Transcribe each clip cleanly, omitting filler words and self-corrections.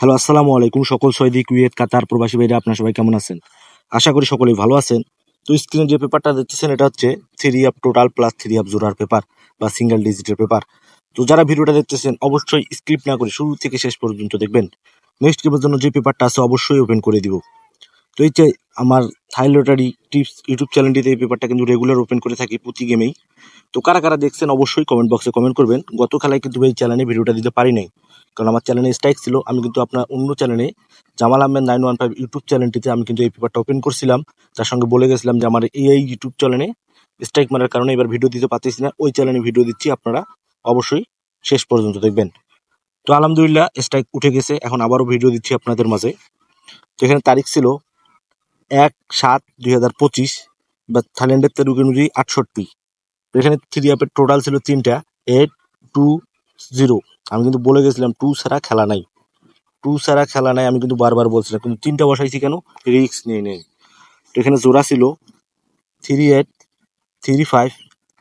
Hello, আসসালামু আলাইকুম। সকল সৌদি, কুয়েত, কাতার প্রবাসী ভাইরা আপনারা সবাই কেমন আছেন? আশা করি সকলেই ভালো আছেন। তো স্ক্রিনে যে পেপারটা দেখতেছেন এটা হচ্ছে 3 আপ টোটাল প্লাস 3 আপ জোড়ার পেপার বা সিঙ্গেল ডিজিটের পেপার। তো যারা ভিডিওটা দেখতেছেন অবশ্যই স্কিপ না করে শুরু থেকে শেষ পর্যন্ত দেখবেন। নেক্সট গেমের জন্য যে পেপারটা আছে অবশ্যই ওপেন করে দিব। তো এই যে আমার থাই লটারি টিপস ইউটিউব চ্যানেলটিতে এই পেপারটা কিন্তু রেগুলার ওপেন করে থাকি প্রতি গেমেই। তো কারা কারা দেখছেন অবশ্যই কমেন্ট বক্সে কমেন্ট করবেন। গত খেলায় কিন্তু এই চ্যানেলে ভিডিওটা দিতে পারি নাই, কারণ আমার চ্যানেলে স্ট্রাইক ছিল। আমি কিন্তু আপনার অন্য চ্যানেলে জামাল আহমেদ 915 ইউটিউব চ্যানেলটিতে আমি কিন্তু এই পেপারটা ওপেন করছিলাম। তার সঙ্গে বলে গেছিলাম যে আমার এই ইউটিউব চ্যানেলে স্ট্রাইক মারার কারণে এবার ভিডিও দিতে পারতেছি না, ওই চ্যানেলে ভিডিও দিচ্ছি, আপনারা অবশ্যই শেষ পর্যন্ত দেখবেন। তো আলহামদুলিল্লাহ স্ট্রাইক উঠে গেছে, এখন আবারও ভিডিও দিচ্ছি আপনাদের মাঝে। তো এখানে তারিখ ছিল 1/7/2025 বা থাইল্যান্ডের তারিখ অনুযায়ী 68। তো এখানে 3 আপের টোটাল ছিল 3টা, 8-2-0। আমি কিন্তু বলে গেছিলাম 2 ছাড়া খেলা নাই, 2 ছাড়া খেলা নাই, আমি কিন্তু বারবার বলছিলাম, কিন্তু 3টা বসাইছি কেন? রিস্ক নিয়ে নেই। তো এখানে জোড়া ছিল 3-8, 3-5,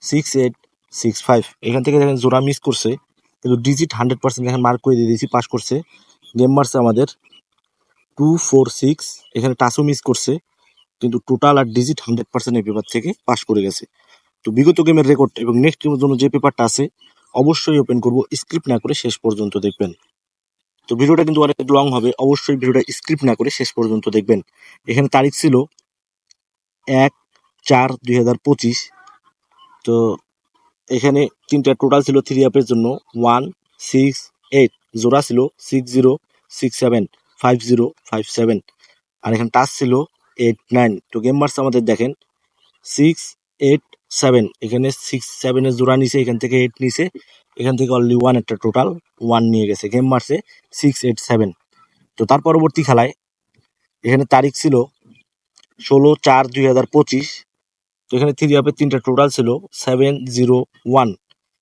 6-8, 6-5। এখান থেকে দেখেন জোড়া মিস করছে, কিন্তু ডিজিট 100% এখানে মার্ক করে দিয়ে দিয়েছি, পাস করছে। গেম মারছে আমাদের 2-4-6, এখানে টাচও মিস করছে, কিন্তু টোটাল আর ডিজিট 100% এই পেপার থেকে পাস করে গেছে। তো বিগত গেমের রেকর্ড এবং নেক্সট গেমের জন্য যে পেপারটা আছে অবশ্যই ওপেন করব, স্ক্রিপ্ট না করে শেষ পর্যন্ত দেখবেন। তো ভিডিওটা কিন্তু অনেক লং হবে, অবশ্যই ভিডিওটা স্ক্রিপ্ট না করে শেষ পর্যন্ত দেখবেন। এখানে তারিখ ছিল 1/4/2025। তো এখানে 3টা টোটাল ছিল 3 আপের জন্য 1-6-8, জোড়া ছিল 60-67, 50-57, আর এখানে টাচ ছিল 8-9। তো গেম মার্স আমাদের দেখেন 6-8-7, এখানে 6-7 জোড়া নিছে, এখান থেকে 8 নিছে, এখান থেকে অনলি 1 একটা টোটাল 1 নিয়ে গেছে, গেম মারছে 6-8-7। তো তার পরবর্তী খেলায় এখানে তারিখ ছিল 16/4/2025। তো এখানে 3 আপের 3টা টোটাল ছিল 7-0-1,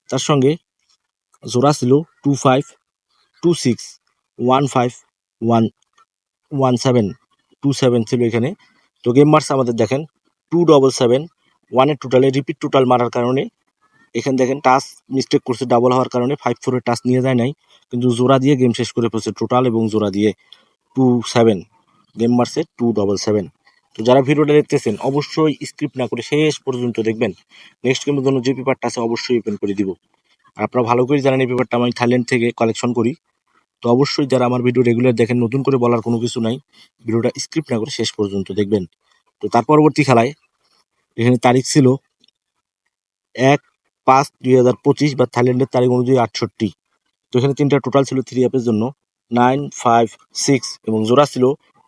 তার সঙ্গে জোড়া ছিল 2-5-2-6, 1-5-1-1-7, 2-7 ছিল এখানে। তো গেম মারছে আমাদের দেখেন 2-7-7, 1-এর টোটালে রিপিট টোটাল মারার কারণে এখানে দেখেন টাচ মিস্টেক করছে, ডাবল হওয়ার কারণে 5-4 টাচ নিয়ে যায় নাই, কিন্তু জোড়া দিয়ে গেম শেষ করে ফেলছে টোটাল এবং জোড়া দিয়ে 2-7, গেম মারছে 2-7-7। তো যারা ভিডিওটা দেখতেছেন অবশ্যই স্ক্রিপ্ট না করে শেষ পর্যন্ত দেখবেন। নেক্সট গেমের জন্য যে পেপারটা আছে অবশ্যই ওপেন করে দিব। আর আপনারা ভালো করে জানেন এই পেপারটা আমি থাইল্যান্ড থেকে কালেকশন করি। তো অবশ্যই যারা আমার ভিডিও রেগুলার দেখেন, নতুন করে বলার কোনো কিছু নাই, ভিডিওটা স্ক্রিপ্ট না করে শেষ পর্যন্ত দেখবেন। তো তার পরবর্তী খেলায় এখানে তারিখ ছিল 1/5/2025 বা থাইল্যান্ডের তারিখ অনুযায়ী 68। তো এখানে 3টা টোটাল ছিল 3 আপের জন্য 9-5-6 এবং জোড়া ছিল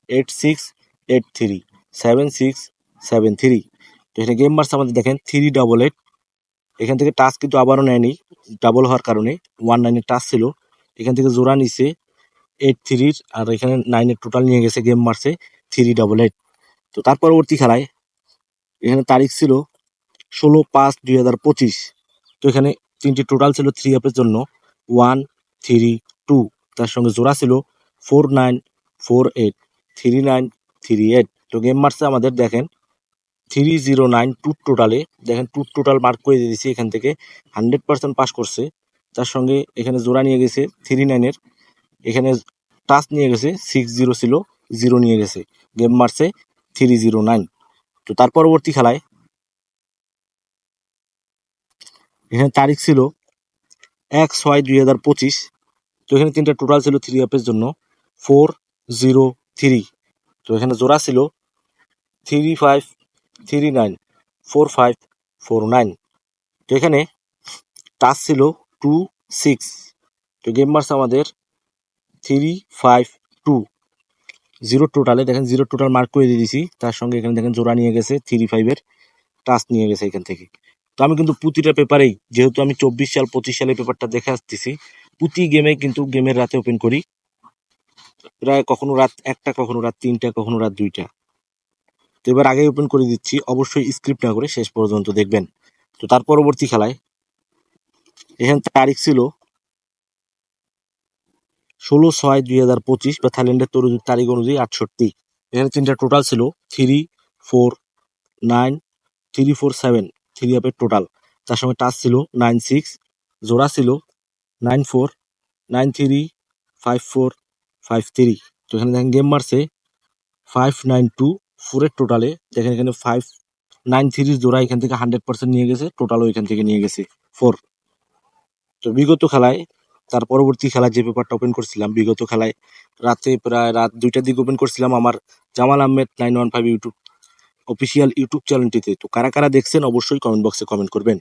8-6-8-3, 7-6-7-3। তো এখানে গেম মার্স আমাদের দেখেন 3-8, এখান থেকে টাচ কিন্তু আবারও নেয়নি, ডাবল হওয়ার কারণে 1-9 টাচ ছিল, এখান থেকে জোড়া নিছে 8-3, আর এখানে 9 টোটাল নিয়ে গেছে, গেম মারছে 3-8। তো তার পরবর্তী খেলায় এখানে তারিখ ছিল 16/5/2025। তো এখানে 3টি টোটাল ছিল 3 আপের জন্য 1-3-2, তার সঙ্গে জোড়া ছিল 4-9-4-8, 3-9-3-8। তো গেম মারছে আমাদের দেখেন 3-0-9, 2 টোটালে দেখেন 2 টোটাল মার্ক করে দিয়ে দিয়েছি, এখান থেকে 100% পাস করছে। তার সঙ্গে এখানে জোড়া নিয়ে গেছে 3-9, এখানে টাচ নিয়ে গেছে 6-0 ছিল, 0 নিয়ে গেছে, গেম মারছে 3-0-9। তো তার পরবর্তী খেলায় এখানে তারিখ ছিল 1/6/2025। তো এখানে 3টা টোটাল ছিল 3 আপের জন্য 4-0-3। তো এখানে জোড়া ছিল 3-5-3-9, 4-5-4-9। তো এখানে টাচ ছিল 2-6। তো গেম মার্স আমাদের 3-5-2, 0 টোটালে দেখেন 0 টোটাল মার্ক করে দিয়ে দিয়েছি। তার সঙ্গে এখানে দেখেন জোড়া নিয়ে গেছে 3-5 টাচ নিয়ে গেছে এখান থেকে। তো আমি কিন্তু প্রতিটা পেপারেই, যেহেতু আমি 24 সাল 25 সালে পেপারটা দেখে আসতেছি, প্রতি গেমে কিন্তু গেমের রাতে ওপেন করি, প্রায় কখনো রাত 1টা, কখনো রাত 3টা, কখনো রাত 2টা। তো এবার আগেই ওপেন করে দিচ্ছি, অবশ্যই স্ক্রিপ্ট না করে শেষ পর্যন্ত দেখবেন। তো তার পরবর্তী খেলায় এখানে তারিখ ছিল 16/6/2025 বা থাইল্যান্ডের তারিখ অনুযায়ী 68। এখানে 3টা টোটাল ছিল 3-4-9, 3-4-7, 3 আপের টোটাল। তার সঙ্গে টাচ ছিল 9-6, জোড়া ছিল 9-4, 9-3, 5-4, 5-3। তো এখানে দেখেন গেম মারছে 5-9-2 4-এর টোটালে। দেখেন এখানে 5-9-3 জোড়া এখান থেকে 100% নিয়ে গেছে, টোটালও এখান থেকে নিয়ে গেছে 4। তো বিগত খেলায়, তার পরবর্তী খেলায় যে পেপারটা ওপেন করছিলাম, বিগত খেলায় রাতে প্রায় রাত 2টার দিকে ওপেন করছিলাম আমার Jamal Ahmed 915 YouTube official YouTube চ্যানেলটিতে। তো কারা কারা দেখছেন অবশ্যই কমেন্ট বক্সে কমেন্ট করবেন।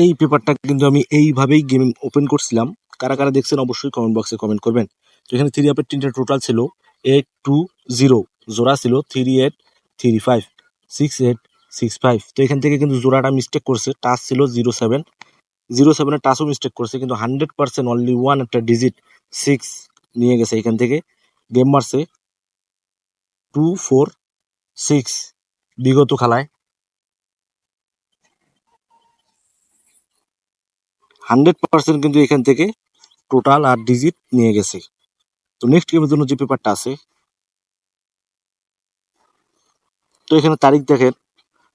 এই পেপারটা কিন্তু আমি এইভাবেই গেম ওপেন করছিলাম। কারা কারা দেখছেন অবশ্যই কমেন্ট বক্সে কমেন্ট করবেন। তো এখানে 3 আপের 3টা টোটাল ছিল 8-2-0, জোড়া ছিল 3-8-3-5 6-8-6-5। তো এখান থেকে কিন্তু জোড়াটা মিস্টেক করছে, টাচ ছিল 0-7 এর টাচও মিস্টেক করছে, কিন্তু 100% অনলি ওয়ান একটা ডিজিট 6 নিয়ে গেছে এখান থেকে। গেম মারছে 2-4-6 বিগত খেলায়। 100% কিন্তু এখান থেকে টোটাল আর ডিজিট নিয়ে গেছে। তো নেক্সট গেমের জন্য যে পেপারটা আছে, তো এখানে তারিখ দেখেন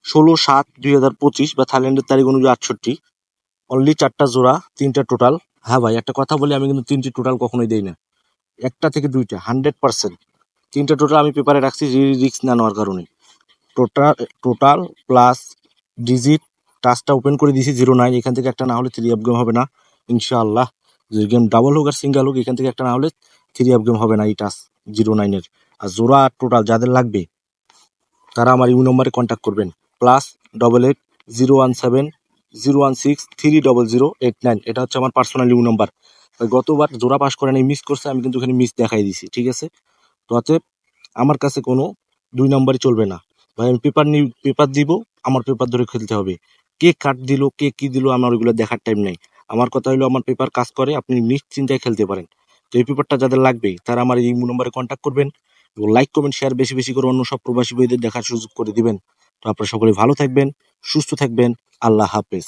16/7/2025 বা থাইল্যান্ডের তারিখ অনুযায়ী 68। অনলি 4টা জোড়া 3টা টোটাল। হ্যাঁ ভাই, একটা কথা বলি, আমি কিন্তু 3টি টোটাল কখনোই দেই না, 1টা থেকে 2টা 100%। 3টা টোটাল আমি পেপারে রাখছি রিস্ক না নেওয়ার কারণে। টোটাল টোটাল প্লাস ডিজিট টাচটা ওপেন করে দিয়েছি 09। এখান থেকে একটা না হলে 3 আপ গেম হবে না ইনশাআল্লাহ। যে গেম ডাবল হোক আর সিঙ্গেল হোক, এখান থেকে একটা না হলে 3 আপ গেম হবে না এই টাচ 09-এর। আর জোড়া টোটাল যাদের লাগবে তারা আমার ইউ নম্বরে কন্ট্যাক্ট করবেন, +88-017-016-30089। এটা হচ্ছে আমার পার্সোনাল ইউ নাম্বার। গতবার জোড়া পাস করে নাই, মিস করছে, আমি কিন্তু এখানে মিস দেখাই দিছি, ঠিক আছে? তো অতএব আমার কাছে কোনো 2 নাম্বারই চলবে না ভাই। আমি পেপার দিব, আমার পেপার ধরে খেলতে হবে। কে কাট দিল, কে কি দিল, আমার ওইগুলো দেখার টাইম নাই। আমার কথা হলো আমার পেপার কাজ করে, আপনি নিশ্চিন্তায় খেলতে পারেন। তো এই পেপারটা যাদের লাগবে তারা আমার এই নম্বরে কন্ট্যাক্ট করবেন এবং লাইক কমেন্ট শেয়ার বেশি বেশি করে অন্য সব প্রবাসী ভাইদের দেখার সুযোগ করে দিবেন। তো আপনারা সকলে ভালো থাকবেন, সুস্থ থাকবেন। আল্লাহ হাফেজ।